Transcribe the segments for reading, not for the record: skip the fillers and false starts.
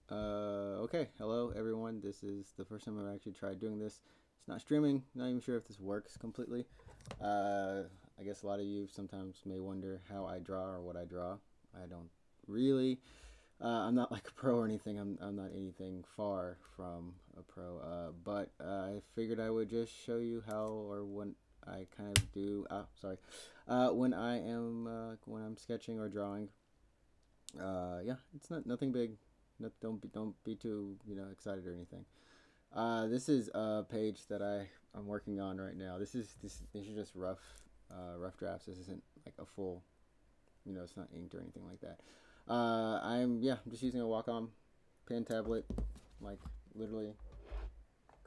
Okay, hello everyone. This is the first time I've actually tried doing this. It's not streaming. Not even sure if this works completely. Uh, I guess a lot of you sometimes may wonder how I draw or what I draw. I don't really. I'm not like a pro or anything. I'm not anything far from a pro. But I figured I would just show you how or what I kind of do. Sorry. When I'm sketching or drawing. Yeah, it's not nothing big. No, don't be too excited or anything. This is a page that I'm working on right now. These are just rough drafts. This isn't like a full, it's not inked or anything like that. I'm just using a Wacom pen tablet, like literally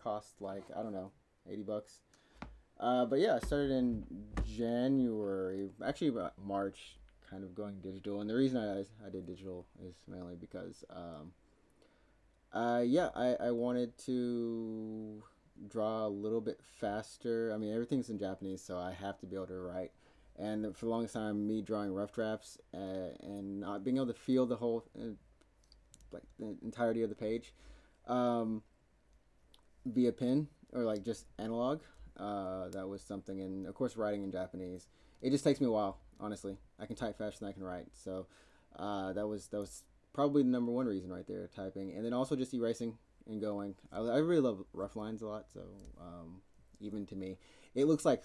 cost like I don't know, $80. But yeah, I started in January, actually about March, kind of going digital. And the reason I did digital is mainly because I wanted to draw a little bit faster. I mean, everything's in Japanese, so I have to be able to write. And for the longest time, me drawing rough drafts and not being able to feel the whole, like the entirety of the page, um, via pen or like just analog. That was something, and of course, writing in Japanese. It just takes me a while, honestly. I can type faster than I can write, so that was probably the number one reason right there, typing, and then also just erasing and going. I really love rough lines a lot, so even to me, it looks like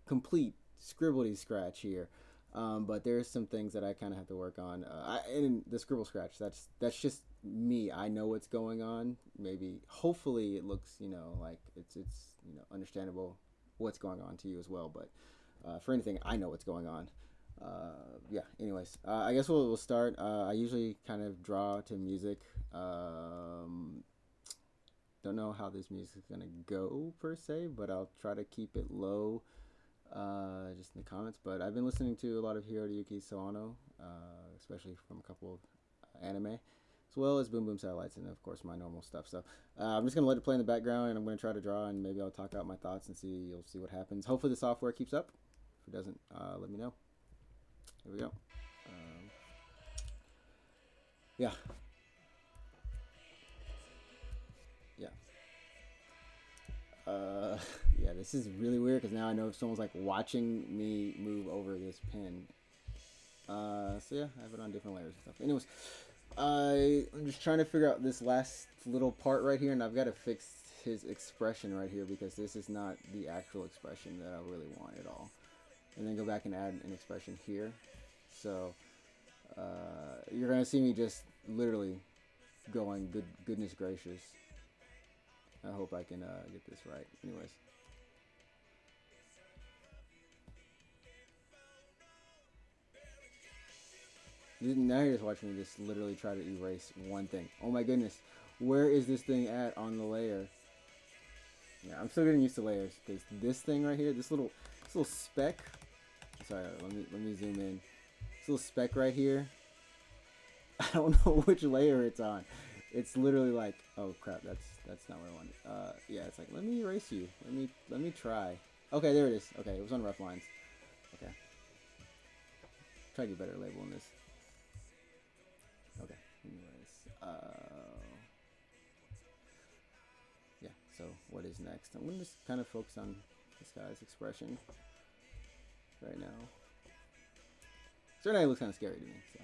complete scribbly scratch here. But there's some things that I kind of have to work on. And the scribble scratch, that's just me. I know what's going on. Maybe, hopefully, it looks like it's understandable what's going on to you as well. But for anything, I know what's going on. Yeah. Anyways, I guess we'll start. I usually kind of draw to music. Don't know how this music is gonna go per se, but I'll try to keep it low, just in the comments. But I've been listening to a lot of Hiroyuki Sawano, especially from a couple of anime, as well as Boom Boom Satellites, and of course my normal stuff. So I'm just gonna let it play in the background, and I'm gonna try to draw, and maybe I'll talk out my thoughts and see. You'll see what happens. Hopefully the software keeps up. If it doesn't, let me know. Here we go. Um, yeah, yeah. Uh, yeah, this is really weird because now I know if someone's like watching me move over this pin. So yeah, I have it on different layers and stuff. Anyways, I'm just trying to figure out this last little part right here, and I've got to fix his expression right here because this is not the actual expression that I really want at all. And then go back and add an expression here. So you're gonna see me just literally going, goodness gracious. I hope I can get this right. Anyways, now you're just watching me just literally try to erase one thing. Oh my goodness, where is this thing at on the layer? Yeah, I'm still getting used to layers because this thing right here, this little speck. Sorry, let me zoom in. This little speck right here. I don't know which layer it's on. It's literally like, oh crap, that's not what I wanted. Yeah, it's like let me erase you. Let me try. Okay, there it is. Okay, it was on rough lines. Okay, try to get better label in this. Okay, anyways, yeah. So what is next? I'm gonna just kind of focus on this guy's expression right now. Certainly, it looks kind of scary to me. So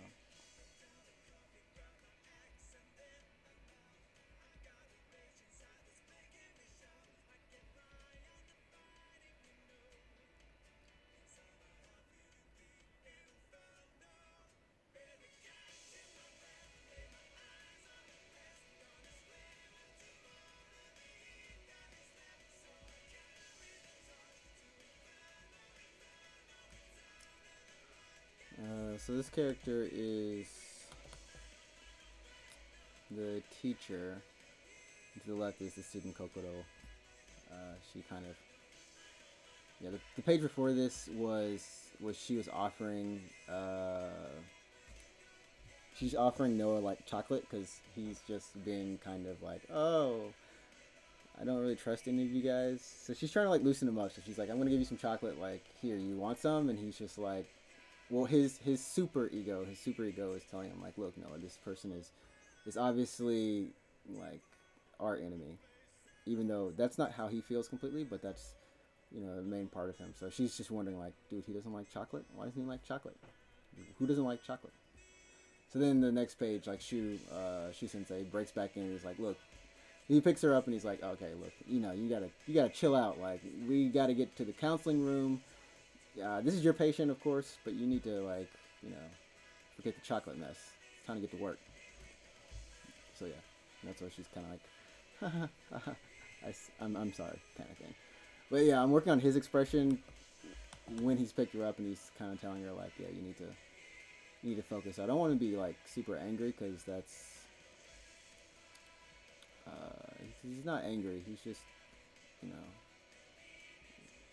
so this character is the teacher. To the left is the student Kokoro. She kind of the page before this was she was offering she's offering Noah like chocolate because he's just being kind of like, oh, I don't really trust any of you guys. So she's trying to like loosen him up. So she's like, I'm gonna give you some chocolate. Like, here, you want some? And he's just like, well, his super ego is telling him like, look, Noah, this person is is obviously like our enemy, even though that's not how he feels completely, but that's the main part of him. So she's just wondering like, dude, he doesn't like chocolate. Why doesn't he like chocolate? Who doesn't like chocolate? So then the next page, like Shu Sensei breaks back in and is like, look, he picks her up and he's like, okay, look, you gotta chill out. Like we gotta get to the counseling room. This is your patient, of course, but you need to like, forget the chocolate mess. It's time to get to work. So yeah, that's why she's kind of like, I'm sorry, kind of thing. But yeah, I'm working on his expression when he's picked her up and he's kind of telling her like, yeah, you need to focus. I don't want to be like super angry because that's he's not angry. He's just you know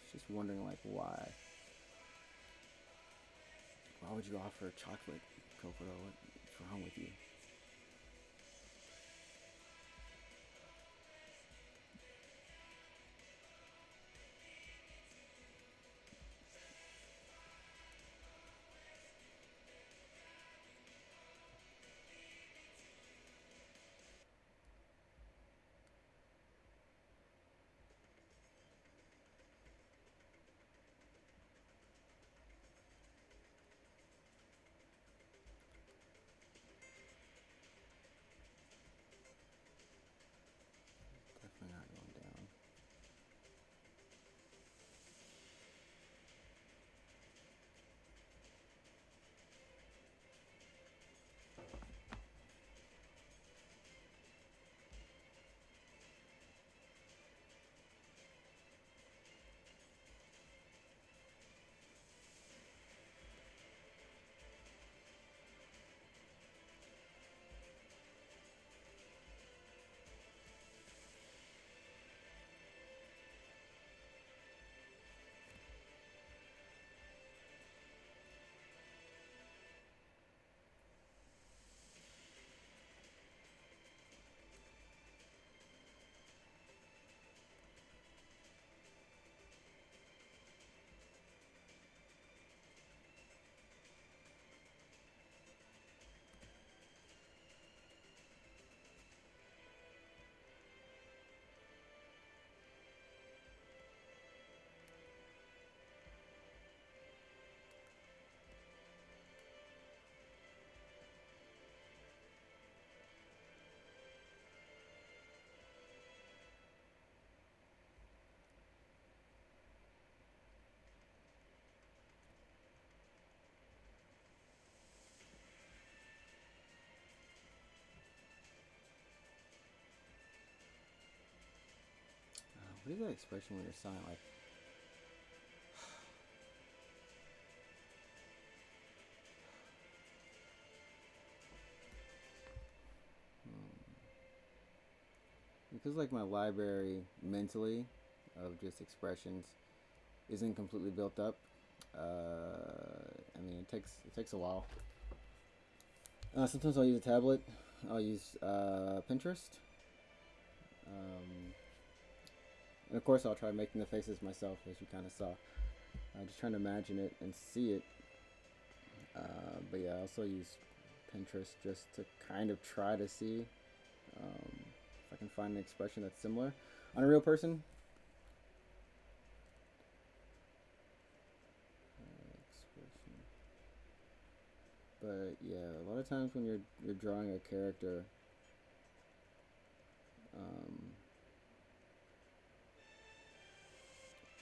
he's just wondering like why would you offer chocolate, Kokoro? What's wrong with you? Definitely not going down. What is that expression when you're silent? Like, because like my library mentally of just expressions isn't completely built up. I mean, it takes a while. Sometimes I'll use a tablet. I'll use Pinterest. Um, and of course, I'll try making the faces myself, as you kind of saw. Just trying to imagine it and see it. But yeah, I also use Pinterest just to kind of try to see if I can find an expression that's similar on a real person. Expression. But yeah, a lot of times when you're drawing a character, um,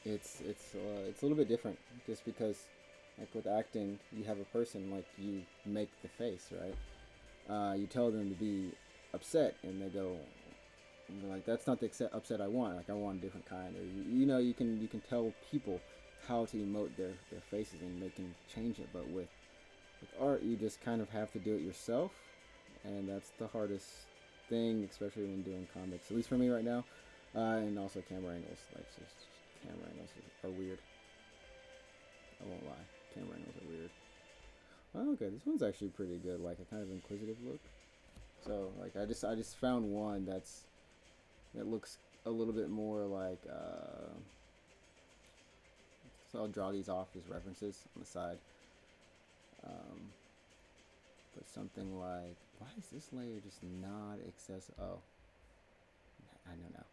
it's a little bit different just because like with acting you have a person like you make the face right. You tell them to be upset and they go like that's not the upset I want, like I want a different kind, or you can tell people how to emote their faces and they can change it. But with art you just kind of have to do it yourself, and that's the hardest thing, especially when doing comics, at least for me right now. And also camera angles, like just camera angles are weird. I won't lie, camera angles are weird. Oh, okay, this one's actually pretty good, like a kind of inquisitive look. So like I just found one that looks a little bit more like so I'll draw these off as references on the side. Um, but something like Why is this layer just not accessible? Oh, I know now.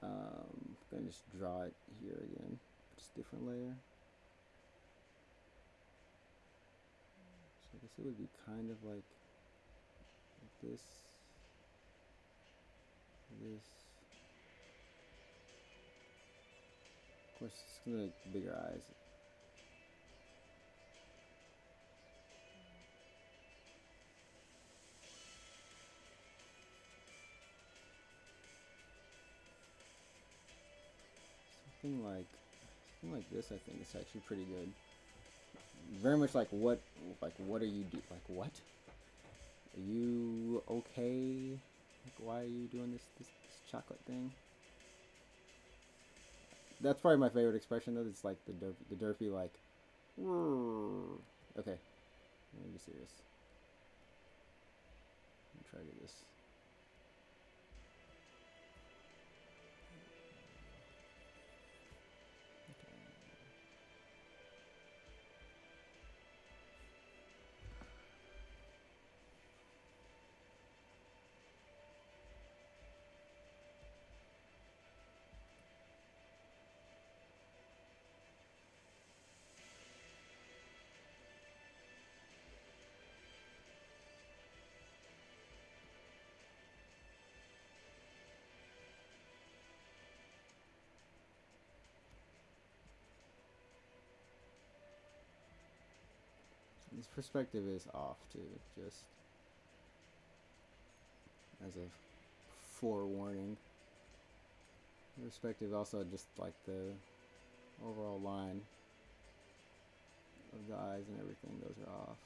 I'm gonna just draw it here again. Just different layer. So I guess it would be kind of like this, this. Of course, it's gonna make bigger eyes. Something like this. I think is actually pretty good. Very much like what are you do? Like what? Are you okay? Like why are you doing this chocolate thing? That's probably my favorite expression though. It's like the derpy like. Okay, let me be serious. Let me try to do this. This perspective is off too, just as a forewarning. Perspective also just like the overall line of the eyes and everything, those are off.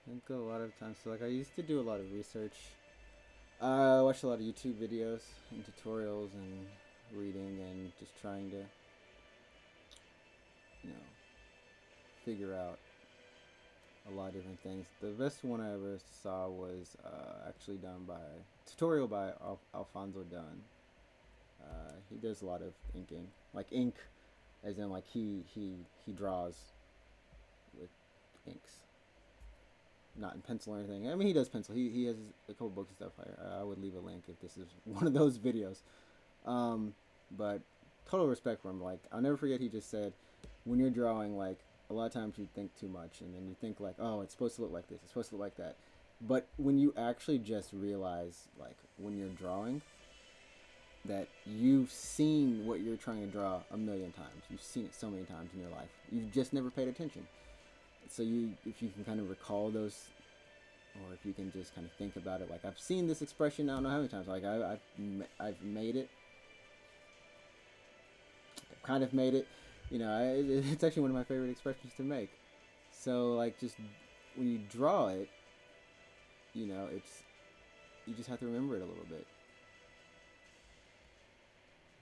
I think a lot of times, so like I used to do a lot of research. I watched a lot of YouTube videos and tutorials and reading and just trying to, you know, figure out a lot of different things. The best one I ever saw was actually done by tutorial by Alfonso Dunn. He does a lot of inking, like ink, as in like he draws with inks, not in pencil or anything. I mean, he does pencil. He has a couple books and stuff. I would leave a link if this is one of those videos. But total respect for him. Like I'll never forget. He just said, when you're drawing, like a lot of times you think too much, and then you think like, oh, it's supposed to look like this. It's supposed to look like that. But when you actually just realize, like when you're drawing, that you've seen what you're trying to draw a million times. You've seen it so many times in your life. You've just never paid attention. So if you can kind of recall those, or if you can just kind of think about it, like I've seen this expression I don't know how many times. Like I've made it. I've kind of made it. You know, it's actually one of my favorite expressions to make. So like just when you draw it, you know, you just have to remember it a little bit.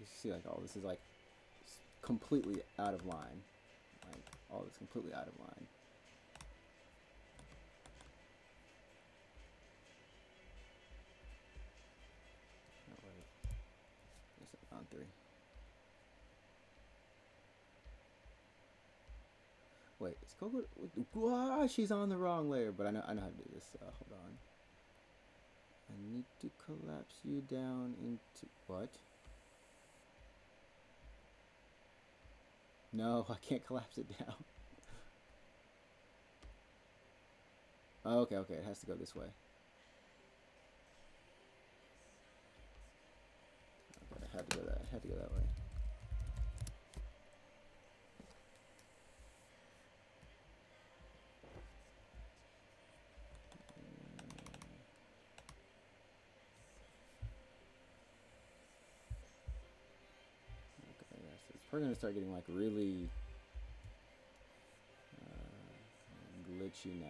You see, like, oh, this is like completely out of line. Like, all this completely out of line. Oh, wait. It's on 3. Wait, is Coco? She's on the wrong layer, but I know how to do this. Hold on. I need to collapse you down into what? No, I can't collapse it down. Okay, it has to go this way. Okay, I had to go that way. Okay, yeah, so it's probably gonna start getting like really glitchy now.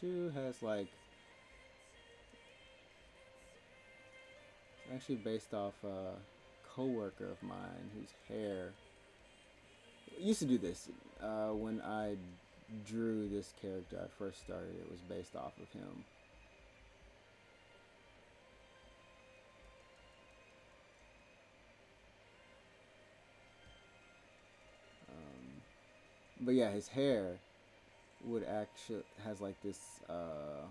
Shu has like actually based off a co-worker of mine whose hair used to do this when I drew this character. I first started. It was based off of him. But yeah, his hair would actually has like this how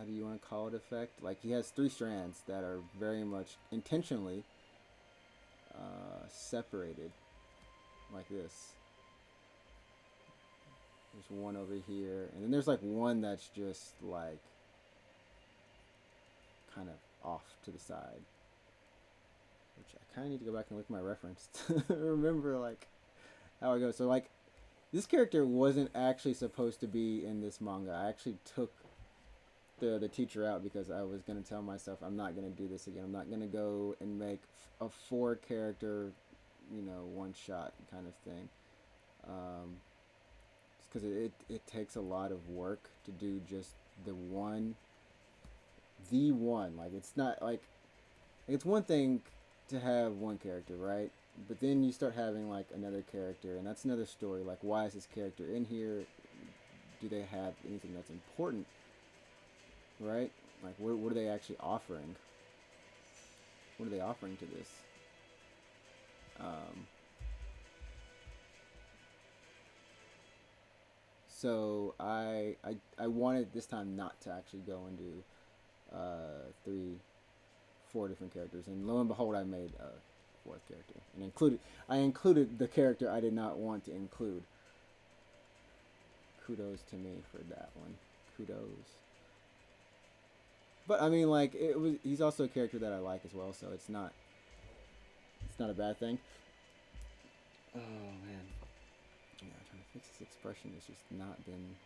do you want to call it effect? Like he has 3 strands that are very much intentionally separated like this. There's one over here, and then there's like one that's just like kind of off to the side, which I kind of need to go back and look at my reference to remember like how it goes. So like this character wasn't actually supposed to be in this manga. I actually took the teacher out because I was gonna tell myself I'm not gonna do this again. I'm not gonna go and make a 4 character, one shot kind of thing. Because it takes a lot of work to do just the one. Like it's not like it's one thing to have one character, right? But then you start having like another character, and that's another story. Like, why is this character in here? Do they have anything that's important? Right? Like, what are they actually offering? What are they offering to this? So I wanted this time not to actually go and do 3, 4 different characters, and lo and behold, I made a 4th character, and I included the character I did not want to include. Kudos to me for that one. Kudos. But I mean, like he's also a character that I like as well, so it's not a bad thing. Oh man, yeah, trying to fix this expression has just not been.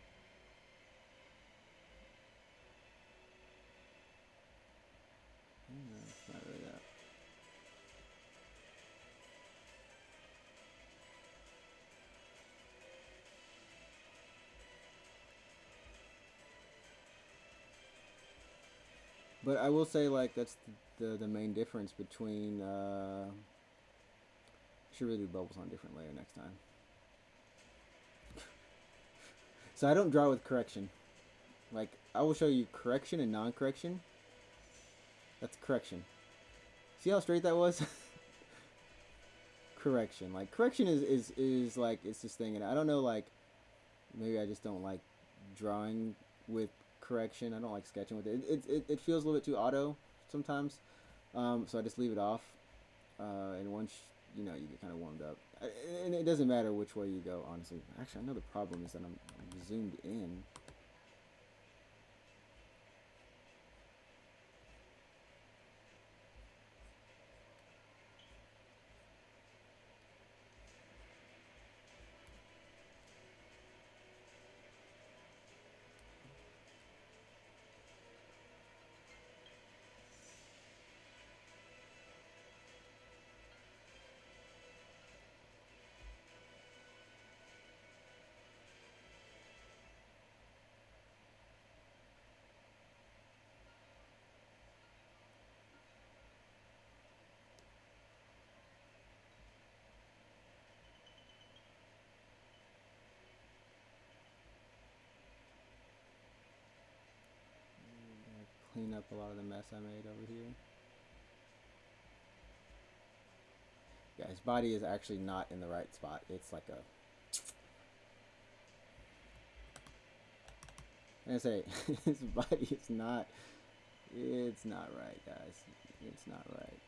No, it's not really that. But I will say, like, that's the main difference between. Should really do bubbles on a different layer next time. So I don't draw with correction. Like, I will show you correction and non-correction. That's correction. See how straight that was? Correction. Like, correction is like, it's this thing, and I don't know, like, maybe I just don't like drawing with correction. I don't like sketching with it. It feels a little bit too auto sometimes. So I just leave it off. And once, you get kind of warmed up. And it doesn't matter which way you go, honestly. Actually, I know the problem is that I'm zoomed in. up a lot of the mess I made over here. Yeah, his body is actually not in the right spot. It's like a... I say, his body is not... It's not right, guys. It's not right.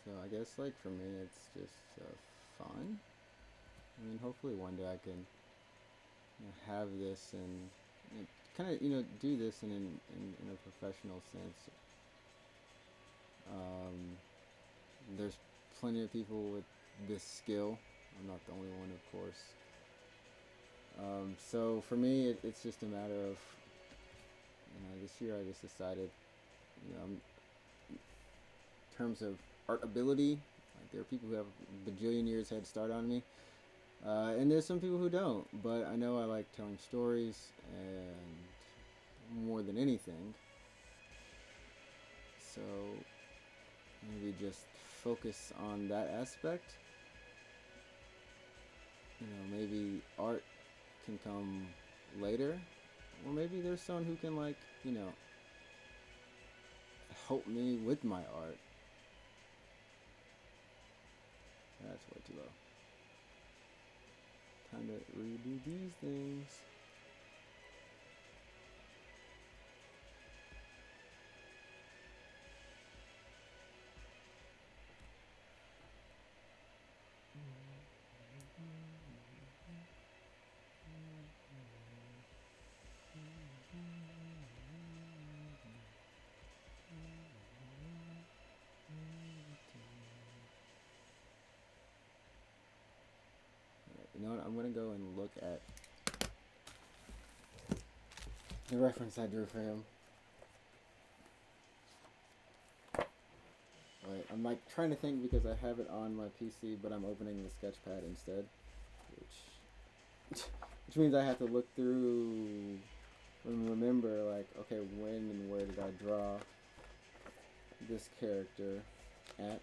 So I guess like for me it's just fun. I mean, hopefully one day I can have this and kind of do this in a professional sense. There's plenty of people with this skill. I'm not the only one, of course. So for me, it's just a matter of this year I just decided, in terms of art ability, like there are people who have a bajillion years head start on me. And there's some people who don't, but I know I like telling stories, and more than anything, so maybe just focus on that aspect. Maybe art can come later, or maybe there's someone who can help me with my art. That's way too low. Time to redo these things. You know what? I'm gonna go and look at the reference I drew for him. Wait, I'm like trying to think because I have it on my PC, but I'm opening the Sketchpad instead, which means I have to look through and remember like, okay, when and where did I draw this character at?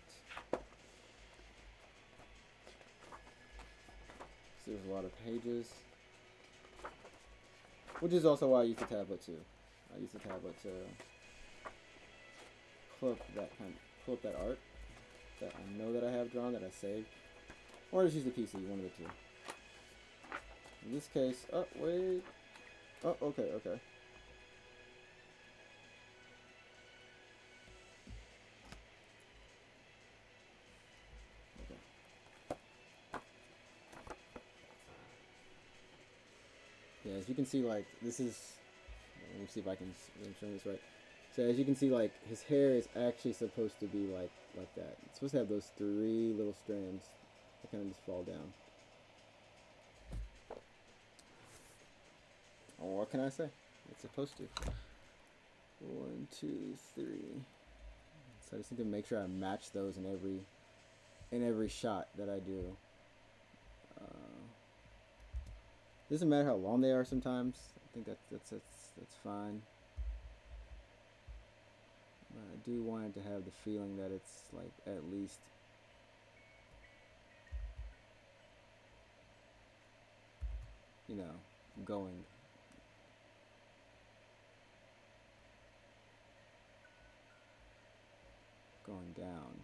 So there's a lot of pages, which is also why I use the tablet too. I use the tablet to pull up that art that I know that I have drawn, that I saved, or just use the PC, one of the two. In this case, oh wait, oh okay. Yeah, as you can see, like, this is, let me see if I can show this right. So as you can see, like, his hair is actually supposed to be like that. It's supposed to have those 3 little strands that kind of just fall down. Oh, what can I say? It's supposed to. 1, 2, 3. So I just need to make sure I match those in every shot that I do. Doesn't matter how long they are sometimes. I think that's fine. I do want it to have the feeling that it's like at least you know going going down.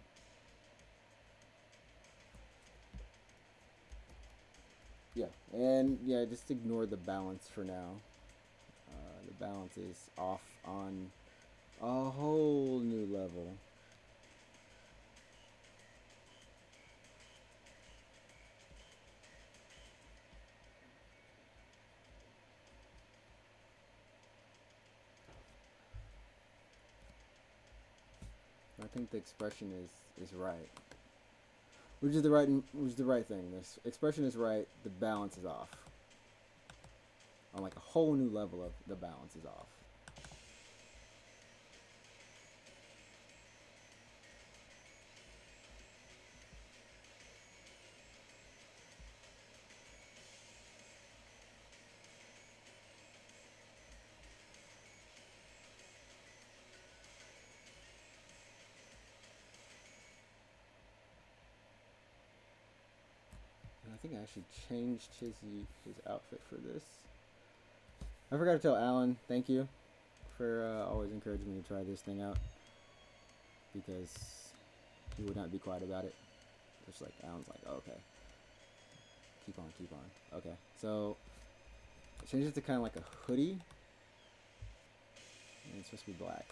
Yeah, and yeah, just ignore the balance for now. The balance is off on a whole new level. I think the expression is right, which is the right thing. This expression is right. The balance is off on like a whole new level of the balance is off. And I think I actually changed his outfit for this. I forgot to tell Alan thank you for always encouraging me to try this thing out because he would not be quiet about it. Just like Alan's like, oh, okay, keep on. Okay, so I changed it to kind of like a hoodie, and it's supposed to be black.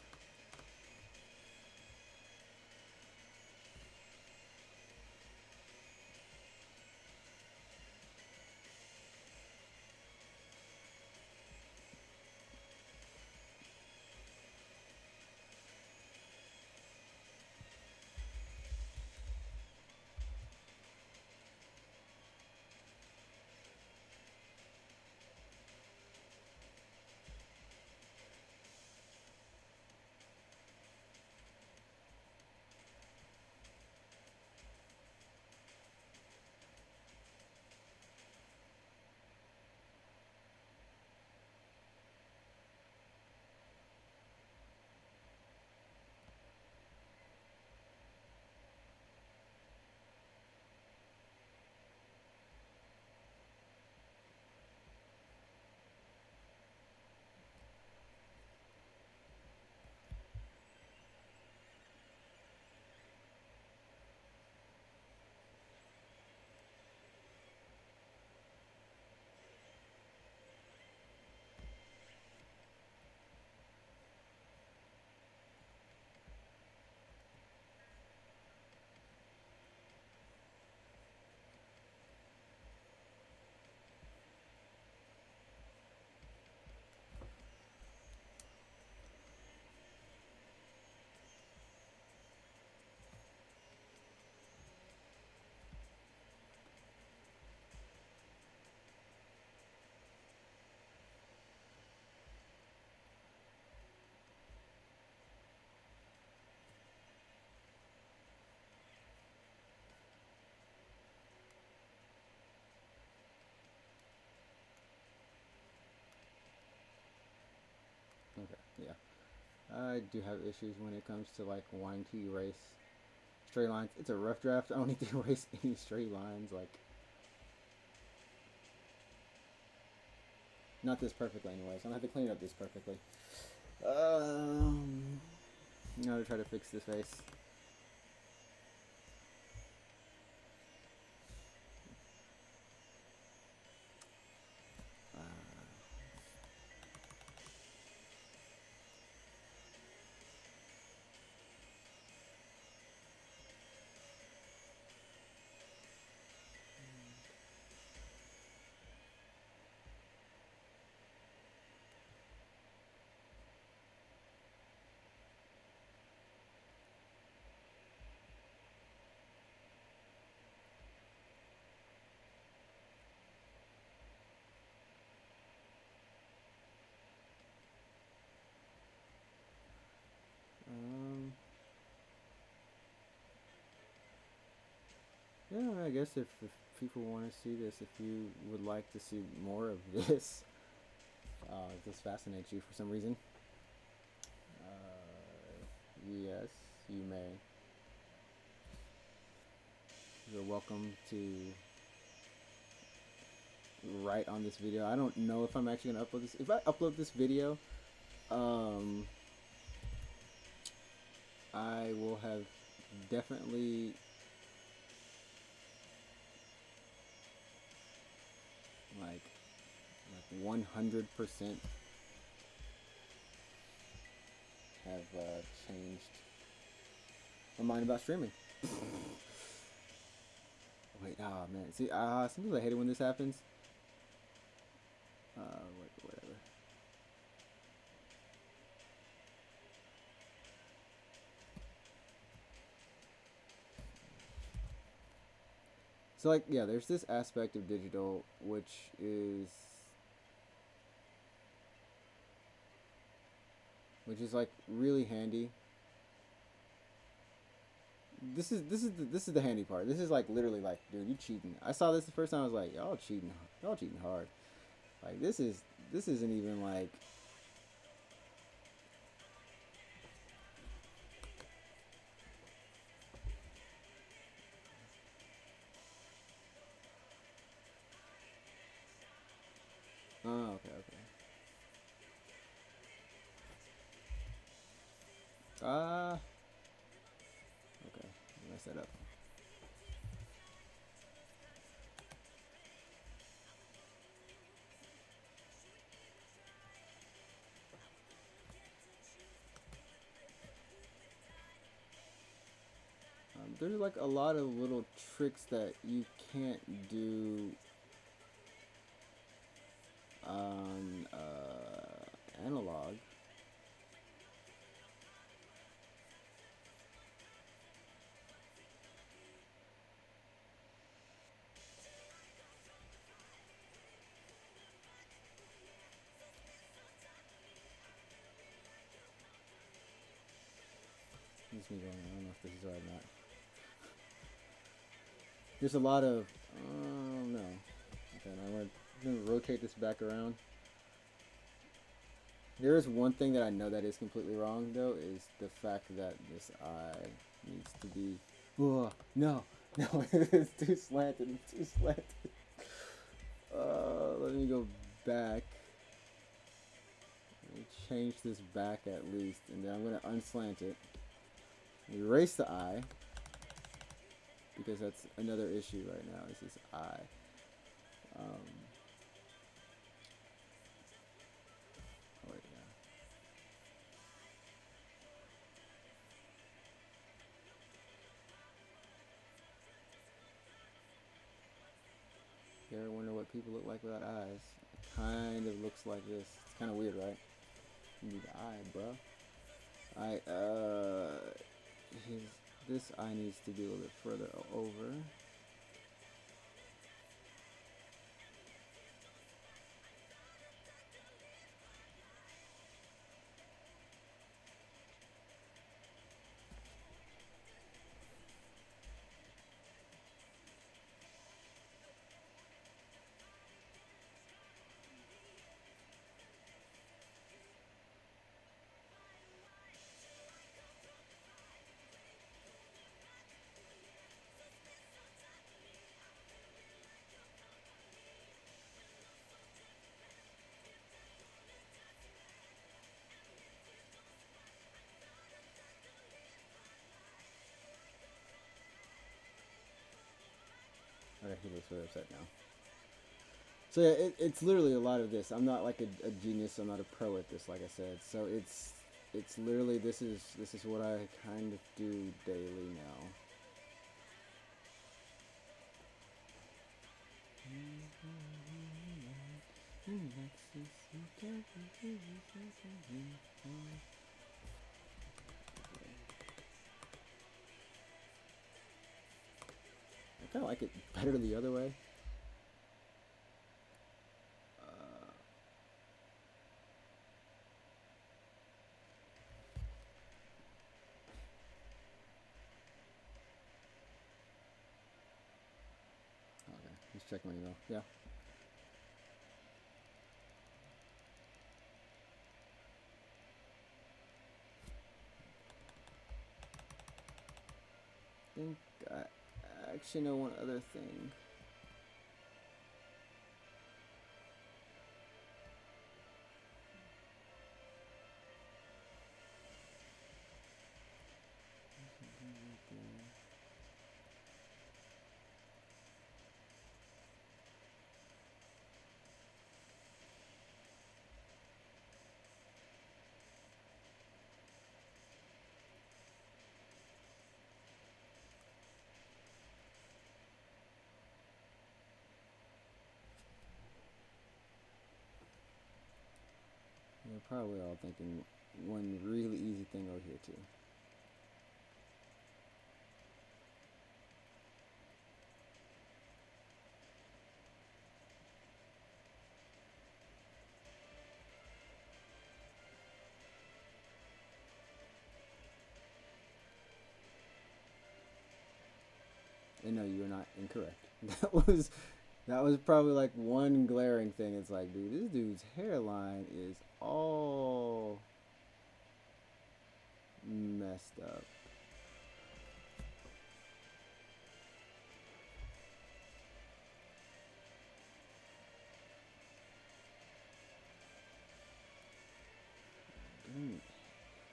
Okay, yeah. I do have issues when it comes to like wanting to erase straight lines. It's a rough draft. I don't need to erase any straight lines. Like, not this perfectly, anyways. I'm gonna have to clean up this perfectly. Now to try to fix this face. Uh, um, yeah, I guess if people want to see this, if you would like to see more of this, if this fascinates you for some reason, Yes, you may. You're welcome to write on this video. I don't know if I'm actually gonna upload this. If I upload this video, I will have definitely like 100% have changed my mind about streaming. Wait, oh man. See, sometimes I hate it when this happens. Whatever. So like, yeah, there's this aspect of digital which is like really handy. This is the handy part. This is like literally like, dude, you cheating. I saw this the first time. I was like, y'all cheating hard. Like this isn't even like. Oh, okay. Okay. Mess that up. There's like a lot of little tricks that you can't do on analog. This is me going. I don't know if this is right or not. There's a lot of. Oh no. Okay, now I'm gonna rotate this back around. There is one thing that I know that is completely wrong though, is the fact that this eye needs to be. Oh no, it's too slanted. Let me go back. Let me change this back at least, and then I'm gonna unslant it. Erase the eye, because that's another issue right now, is this eye. Oh wait, yeah. You ever wonder what people look like without eyes? It kind of looks like this. It's kind of weird, right? You need an eye, bro. This eye needs to be a little bit further over. Okay, he looks really upset now. So yeah, it's literally a lot of this. I'm not like a genius. I'm not a pro at this, like I said. So it's literally this is what I kind of do daily now. I kind of like it better the other way. Okay, let's check my email. Yeah. think I actually know one other thing. You're probably all thinking one really easy thing over here too. And no, you're not incorrect. That was probably like one glaring thing. It's like, dude, this dude's hairline is all messed up. Mm.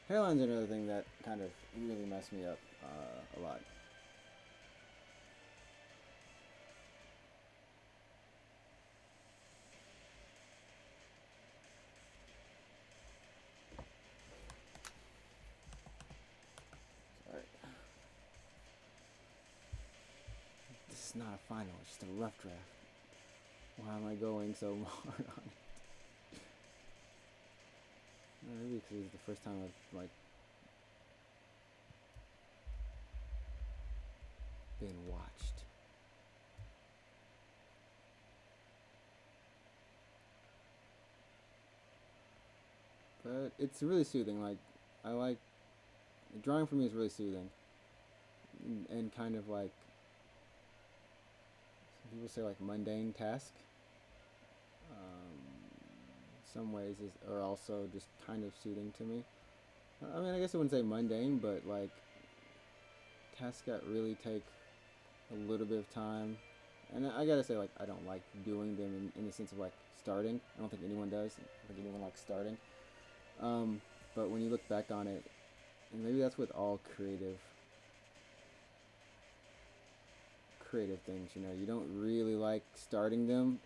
Hairline's another thing that kind of really messed me up a lot. Sorry. This is not a final, it's just a rough draft. Why am I going so hard on it? Maybe because it's the first time I've like been watched. But it's really soothing. Like I like drawing for me is really soothing, and kind of like some people say like mundane task. Some ways are also just kind of soothing to me. I mean, I guess I wouldn't say mundane, but like tasks that really take a little bit of time. And I gotta say, like, I don't like doing them in the sense of like starting. I don't think anyone does. I don't think anyone likes starting. But when you look back on it, and maybe that's with all creative things. You know, you don't really like starting them,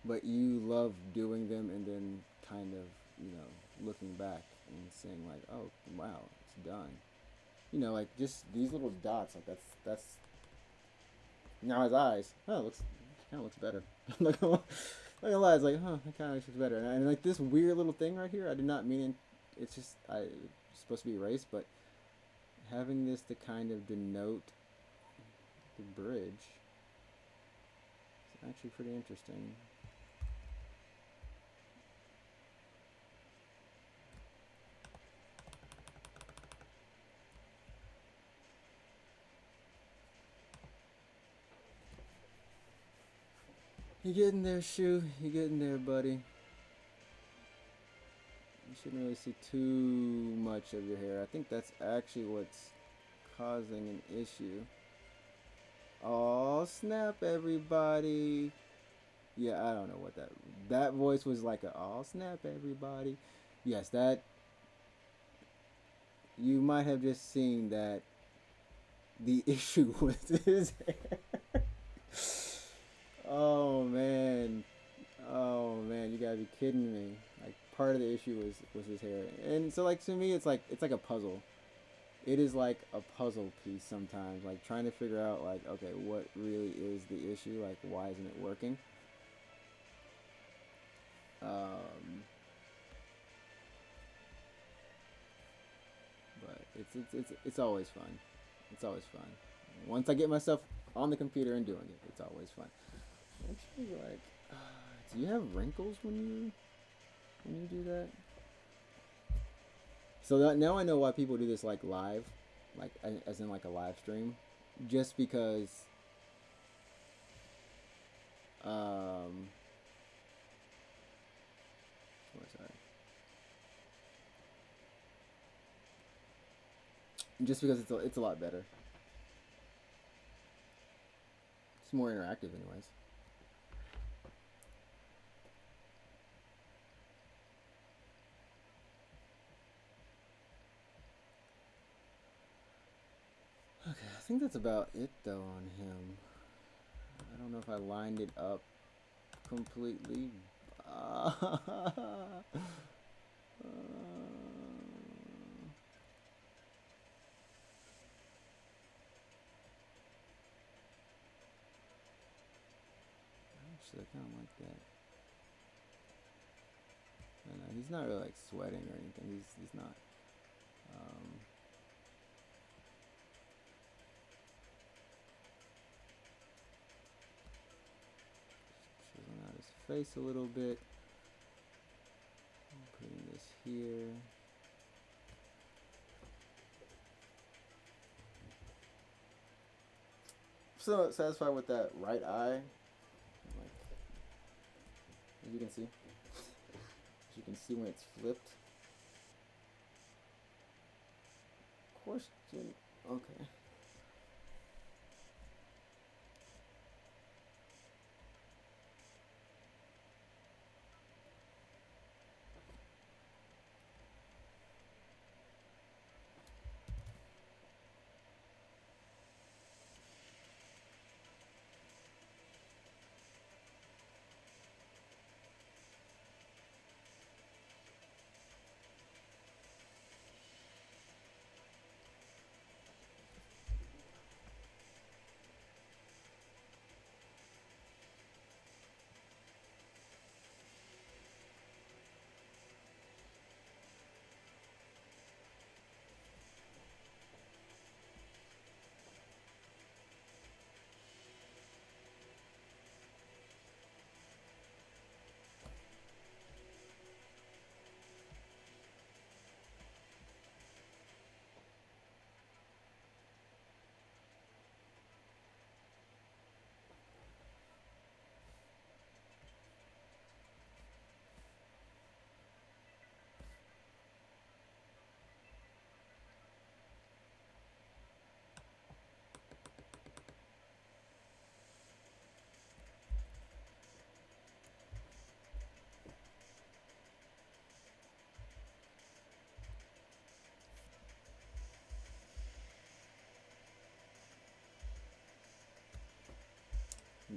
but you love doing them, and then kind of looking back and saying like, oh wow, it's done. You know, like just these little dots. Like that's now his eyes. Oh, it looks kind of looks better. Like like a lie, it's like, huh, that kind of looks better. And like this weird little thing right here, I did not mean it. It's just it's supposed to be erased, but having this to kind of denote the bridge is actually pretty interesting. You getting there, Shu? You getting there, buddy? You shouldn't really see too much of your hair. I think that's actually what's causing an issue. Oh, snap, everybody. Yeah, I don't know what that voice was like a oh, snap, everybody. Yes, that you might have just seen that the issue with his hair. Oh man. Oh man, you gotta be kidding me. Like part of the issue was his hair. And so like to me it's like a puzzle. It is like a puzzle piece sometimes, like trying to figure out like, okay, what really is the issue? Like why isn't it working? Um but it's always fun. It's always fun. Once I get myself on the computer and doing it, it's always fun. Actually, like, do you have wrinkles when you do that? So that, now I know why people do this like live, like as in like a live stream, just because. Um, oh, sorry. Just because it's a lot better. It's more interactive, anyways. Okay, I think that's about it though on him. I don't know if I lined it up completely. Actually, I kind of like that. No, he's not really like sweating or anything. He's not. Chiseling out his face a little bit. Putting this here. So satisfied with that right eye. Like, as you can see. As you can see when it's flipped. Question. Okay.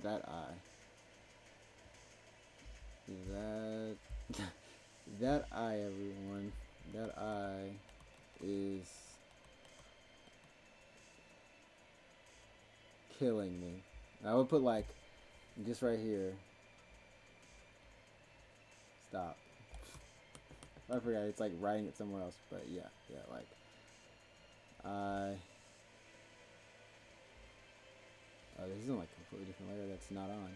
That eye. That that eye, everyone. That eye is killing me. I would put like just right here. Stop. I forgot it's like writing it somewhere else, but yeah, like I. Oh, this is in like a completely different layer that's not on.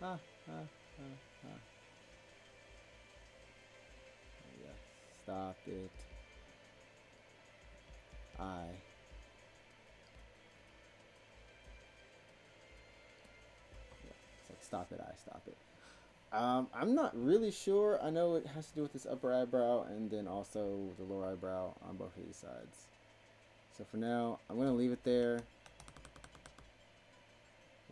Ah, ah, ah, ah. Yeah, stop it. I. Yeah, it's like stop it. I stop it. I'm not really sure. I know it has to do with this upper eyebrow and then also the lower eyebrow on both of these sides. So for now, I'm gonna leave it there.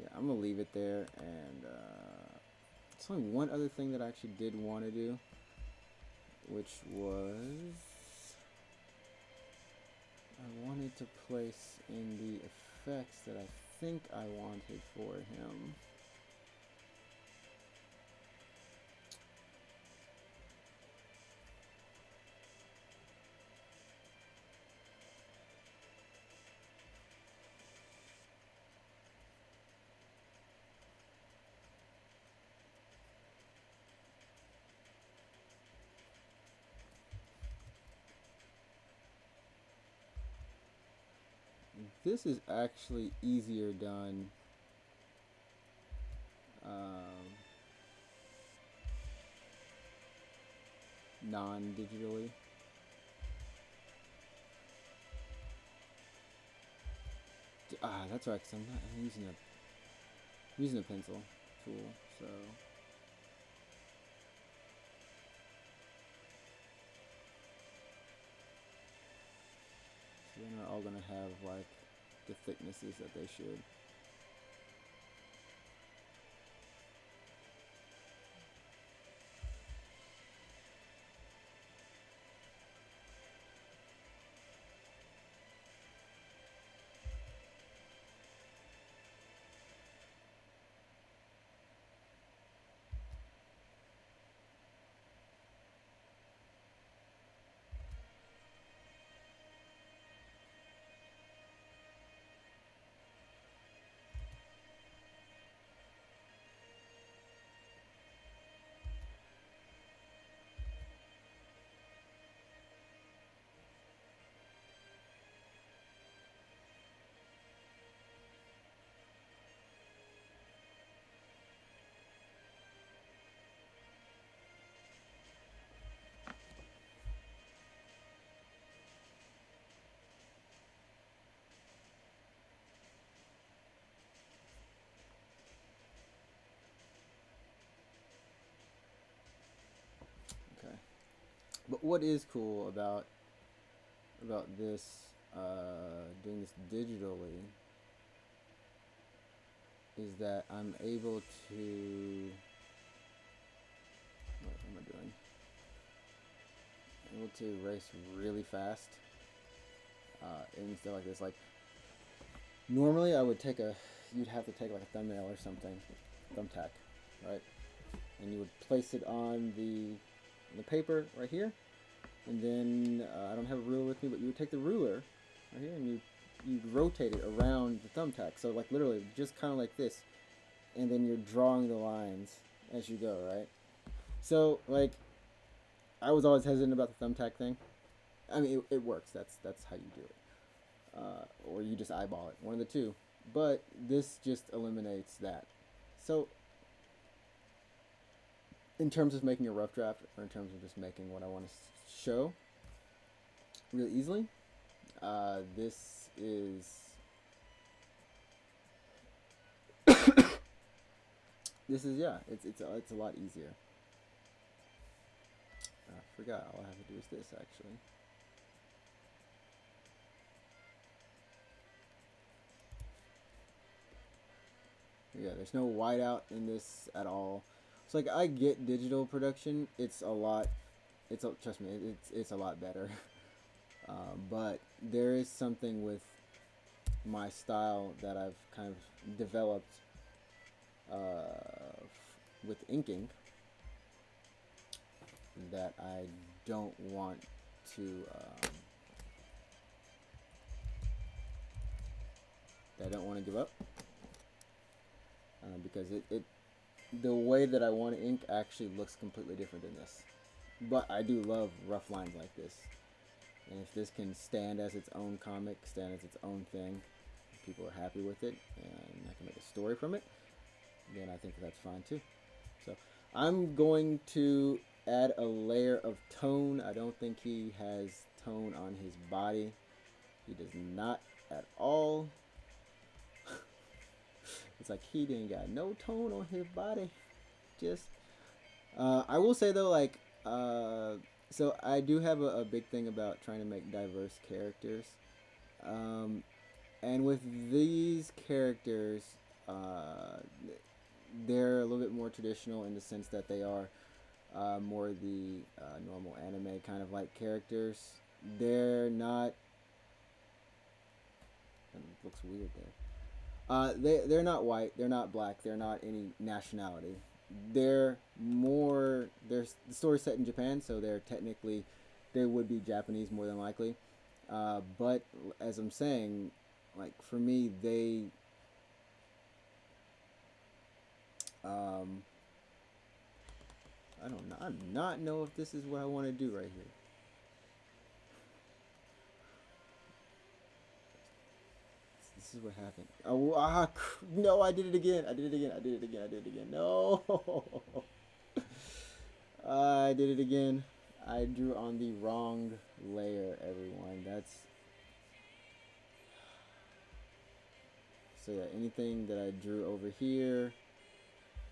Yeah, I'm gonna leave it there, and there's only one other thing that I actually did want to do, which was I wanted to place in the effects that I think I wanted for him. This is actually easier done non-digitally. That's right. Cause I'm using a pencil tool, so they're not all gonna have like the thicknesses that they should. what is cool about this doing this digitally is that I'm able to what am I doing? I'm able to erase really fast and stuff like this. Like normally I would take a you'd have to take like a thumbnail or something, thumbtack, right? And you would place it on the paper right here, and then I don't have a ruler with me, but you would take the ruler right here and you'd rotate it around the thumbtack. So like literally just kind of like this, and then you're drawing the lines as you go, right? So like I was always hesitant about the thumbtack thing. I mean, it works. That's how you do it, or you just eyeball it, one of the two. But this just eliminates that. So in terms of making a rough draft, or in terms of just making what I want to show really easily, this is yeah, it's a lot easier. I forgot all I have to do is this actually. Yeah, there's no whiteout in this at all. So like I get digital production, it's a lot. Trust me, it's a lot better. But there is something with my style that I've kind of developed with inking that I don't want to give up because it the way that I want to ink actually looks completely different than this. But I do love rough lines like this, and if this can stand as its own comic, stand as its own thing, people are happy with it, and I can make a story from it, then I think that's fine too. So I'm going to add a layer of tone. I don't think he has tone on his body. He does not at all. It's like he didn't got no tone on his body. Just I will say though, like so I do have a big thing about trying to make diverse characters, and with these characters, they're a little bit more traditional in the sense that they are more the normal anime kind of like characters. They're not. It looks weird there. They're not white. They're not black. They're not any nationality. They're more. There's the story set in Japan, so they're technically they would be Japanese more than likely. But as I'm saying, like for me, they I don't not know if this is what I want to do right here. This is what happened. Oh, no, I did it again. I did it again. I did it again. I did it again. No. I did it again. I drew on the wrong layer, everyone. That's... So yeah, anything that I drew over here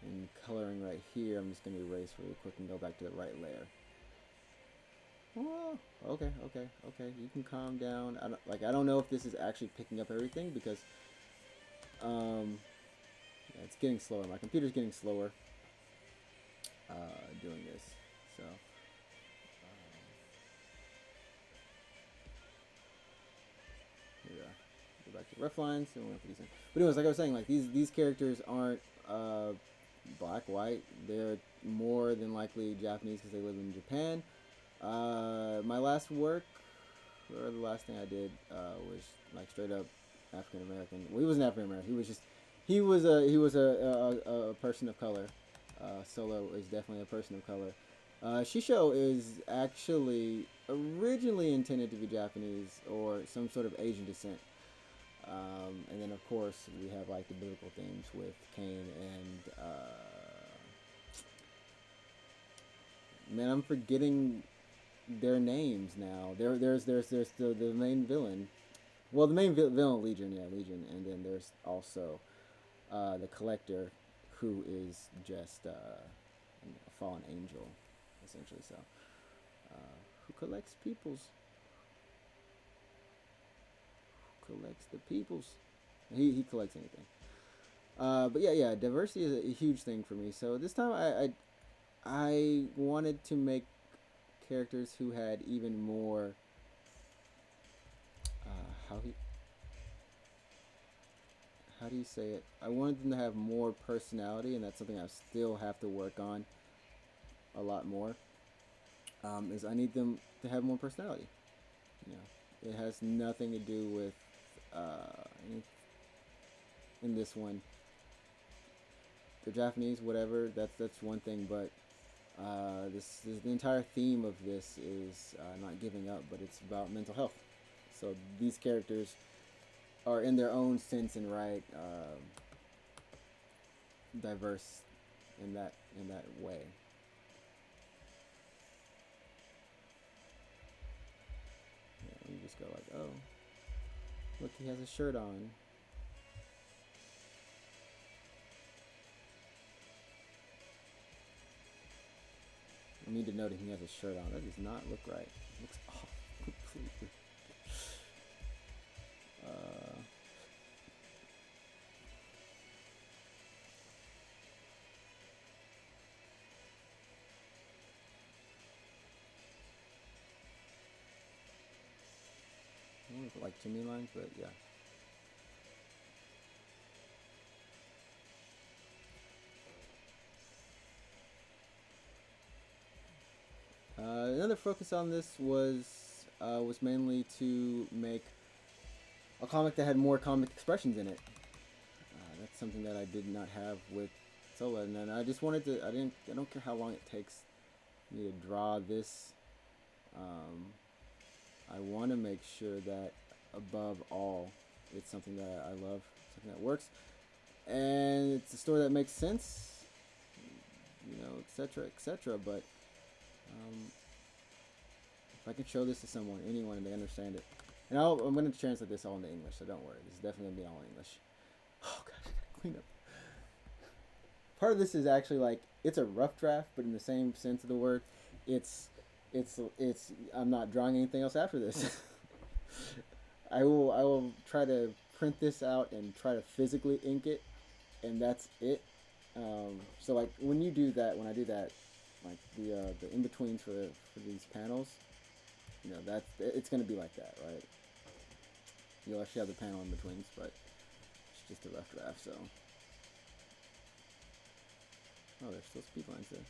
and coloring right here, I'm just going to erase really quick and go back to the right layer. Oh, okay. You can calm down. I don't know if this is actually picking up everything because yeah, it's getting slower. My computer's getting slower doing this. So here we are. Go back to rough lines and we'll put these in. But anyways, like I was saying, like these characters aren't black, white. They're more than likely Japanese because they live in Japan. My last work, or the last thing I did, was like straight up African American. Well, he wasn't African American. He was a person of color. Solo is definitely a person of color. Shisho is actually originally intended to be Japanese or some sort of Asian descent. And then of course we have like the biblical themes with Cain and man, I'm forgetting their names now. There's the main villain. Well, the main villain, Legion, and then there's also the Collector, who is just a fallen angel, essentially. So, Who collects peoples? Who collects the peoples? He collects anything. But yeah, diversity is a huge thing for me. So this time I wanted to make characters who had even more how he how do you say it? I wanted them to have more personality, and that's something I still have to work on a lot more. Is I need them to have more personality. You know, it has nothing to do with in, in this one. The Japanese, whatever. That's one thing, but this the entire theme of this is not giving up, but it's about mental health. So these characters are in their own sense and right diverse in that way. Yeah, you just go like, oh, look, he has a shirt on. I need to note that he has a shirt on. That does not look right. It looks off completely. Uh, I don't know if I like too many lines, but yeah. Another focus on this was mainly to make a comic that had more comic expressions in it. That's something that I did not have with Sola, and then I just wanted to. I don't care how long it takes me to draw this. Um, I want to make sure that above all, it's something that I love, something that works, and it's a story that makes sense, you know, etc., etc. But if I can show this to someone, anyone, and they understand it, and I'm going to translate this all into English, so don't worry. This is definitely going to be all English. Oh gosh, I gotta clean up. Part of this is actually like it's a rough draft, but in the same sense of the word, it's I'm not drawing anything else after this. I will try to print this out and try to physically ink it, and that's it. So like when you do that, when I do that, like the in betweens for these panels, you know that's it's gonna be like that, right? You'll actually have the panel in betweens, but it's just a rough draft. So oh, there's still speed lines there.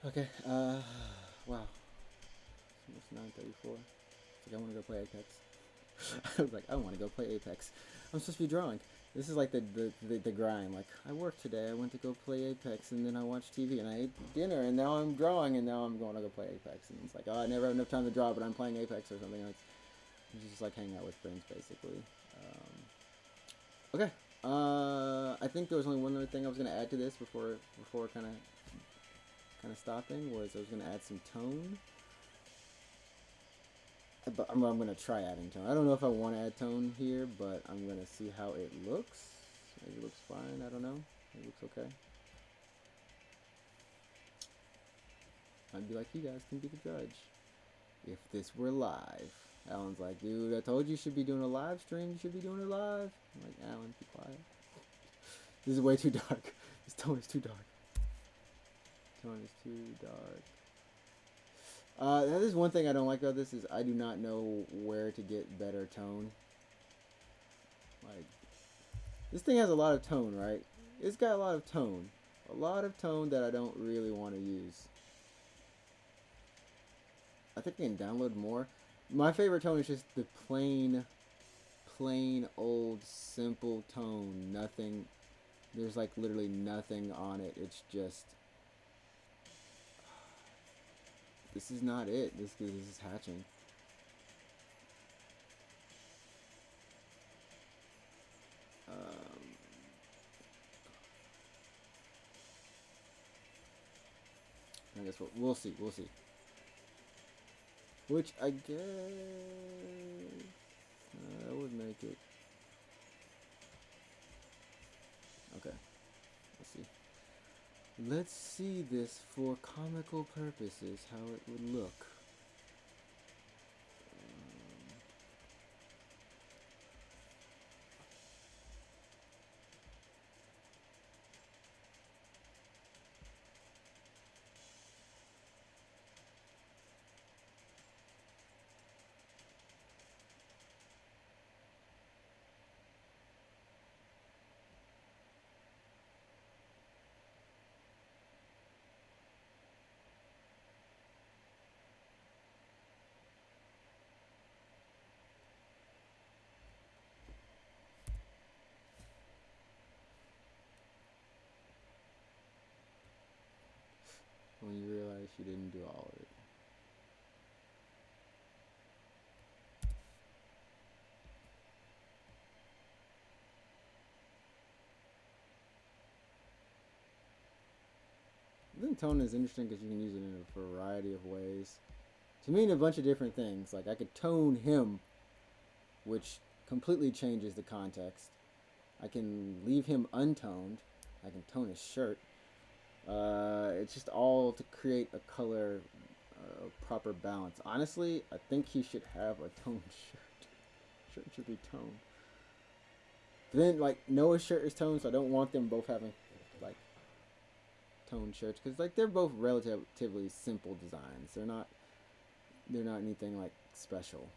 Okay. Wow. It's almost 9:34. It's like I want to go play Apex. I was like, I want to go play Apex. I'm supposed to be drawing. This is like the grind. Like, I worked today. I went to go play Apex, and then I watched TV, and I ate dinner, and now I'm drawing, and now I'm going to go play Apex. And it's like, oh, I never have enough time to draw, but I'm playing Apex or something. It's just like hanging out with friends, basically. Okay. I think there was only one other thing I was gonna add to this before kind of stopping was I was gonna add some tone. But I'm gonna try adding tone. I don't know if I want to add tone here, but I'm gonna see how it looks. Maybe it looks fine. I don't know. It looks okay. I'd be like, you guys can be the judge. If this were live, Alan's like, dude, I told you should be doing a live stream. You should be doing it live. I'm like, Alan, be quiet. This is way too dark. This tone is too dark. Tone is too dark. That is one thing I don't like about this is I do not know where to get better tone. Like, this thing has a lot of tone, right? It's got a lot of tone. A lot of tone that I don't really want to use. I think I can download more. My favorite tone is just the plain old simple tone. Nothing, there's like literally nothing on it. It's just, this is not it. This is hatching. I guess we'll see. We'll see. which I guess that would make it. Okay, let's see. Let's see this for comical purposes, how it would look. When you realize you didn't do all of it. I think tone is interesting because you can use it in a variety of ways to mean a bunch of different things. Like I could tone him, which completely changes the context. I can leave him untoned. I can tone his shirt. It's just all to create a color proper balance. Honestly, I think he should have a toned shirt. Shirt should be toned. But then, like Noah's shirt is toned, so I don't want them both having like toned shirts because like they're both relatively simple designs. They're not anything like special.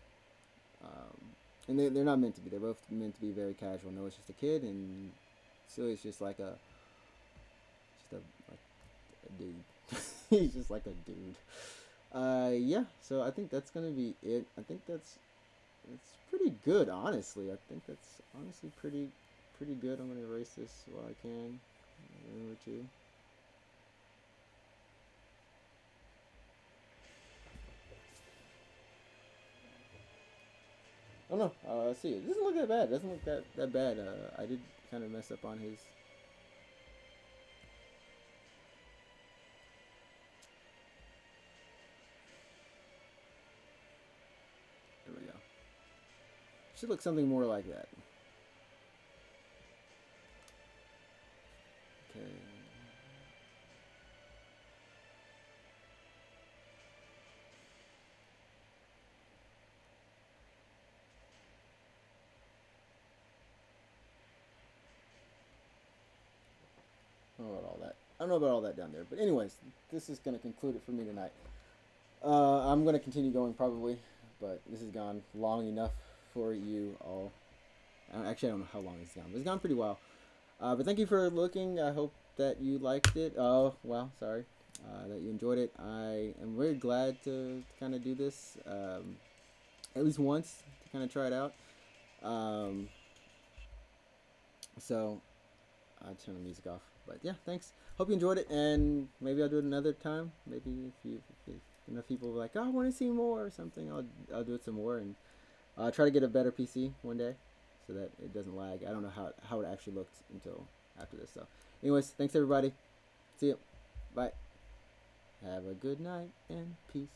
And they're not meant to be. They're both meant to be very casual. Noah's just a kid, and Cillian's just like a dude. He's just like a dude. Yeah. So I think that's gonna be it. I think it's pretty good, honestly. I think that's honestly pretty good. I'm gonna erase this while I can. Number two. Oh no, see, it doesn't look that bad. It doesn't look that bad. I did kind of mess up on his. There we go. Should look something more like that. Okay. I don't know about all that. I don't know about all that down there. But anyways, this is gonna conclude it for me tonight. I'm gonna continue going probably, but this has gone long enough for you all. Actually, I don't know how long it's gone, but it's gone pretty well. But thank you for looking. I hope that you liked it. Oh, well, sorry. That you enjoyed it. I am very glad to kind of do this at least once to kind of try it out. Um, so I'll turn the music off. But yeah, thanks. Hope you enjoyed it, and maybe I'll do it another time. Maybe if enough people are like, oh, I want to see more or something, I'll do it some more and try to get a better PC one day so that it doesn't lag. I don't know how it actually looked until after this. So, anyways, thanks everybody. See you. Bye. Have a good night and peace.